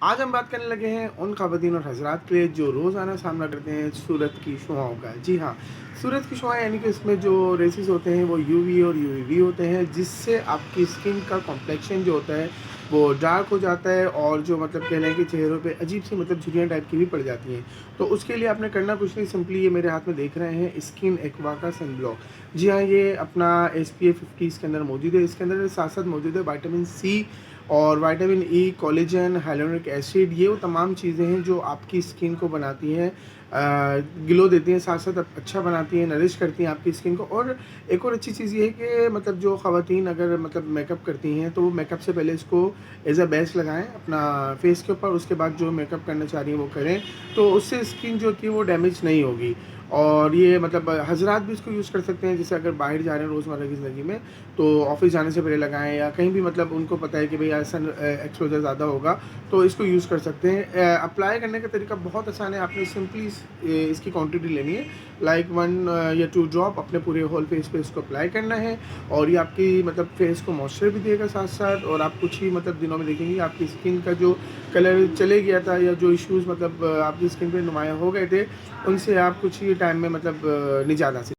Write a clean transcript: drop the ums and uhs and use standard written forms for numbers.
आज हम बात करने लगे हैं उन ख़वातीन और हज़रात के लिए जो रोज़ाना सामना करते हैं सूरत की शुआओं का। जी हाँ, सूरत की शुआएँ यानी कि इसमें जो रेज़ेस होते हैं वो यूवी और यूवीबी होते हैं, जिससे आपकी स्किन का कॉम्प्लेक्शन जो होता है वो डार्क हो जाता है और जो मतलब कह लें कि चेहरों पे अजीब-सी मतलब झुर्रियाँ टाइप की भी पड़ जाती हैं। तो उसके लिए आपने करना कुछ नहीं, सिंपली ये मेरे हाथ में देख रहे हैं स्किन एक्वा का सन ब्लॉक। जी हाँ, ये अपना एसपीएफ 50 इसके अंदर मौजूद है। इसके अंदर साथ-साथ मौजूद है विटामिन सी और vitamin E, collagen, hyaluronic acid, ये वो तमाम चीज़ें हैं जो आपकी स्किन को बनाती हैं ग्लो देती हैं, साथ-साथ अच्छा बनाती हैं, नरिश करती हैं आपकी स्किन को। और एक और अच्छी चीज़ ये है कि मतलब जो ख़वातीन अगर मतलब मेकअप करती हैं, तो वो मेकअप से पहले इसको एज़ अ बेस लगाएँ अपना फेस के ऊपर, उसके बाद जो मेकअप करना चाह रही हैं वो करें, तो उससे स्किन जो होती है वो डैमेज नहीं होगी। और ये मतलब हज़रात भी इसको यूज़ कर सकते हैं, जैसे अगर बाहर जा रहे हैं रोज़मर्रा की ज़िंदगी में, तो ऑफ़िस जाने से पहले लगाएँ या कहीं भी मतलब उनको पता है कि भई आज सन एक्सपोज़र ज़्यादा होगा, तो इसको यूज़ कर सकते हैं। अप्लाई करने का तरीका बहुत आसान है, आपने सिंपली इसकी क्वांटिटी लेनी है, लाइक 1 या 2 ड्रॉप अपने पूरे होल फेस पे इसको अप्लाई करना है। और ये आपकी मतलब फेस को मॉइस्चर भी देगा साथ-साथ, और आप कुछ ही मतलब दिनों में देखेंगे आपकी स्किन का जो कलर चले गया था या जो इश्यूज़ मतलब आपकी स्किन पे नुमायाँ हो गए थे, उनसे आप कुछ ही टाइम में मतलब निजात हासिल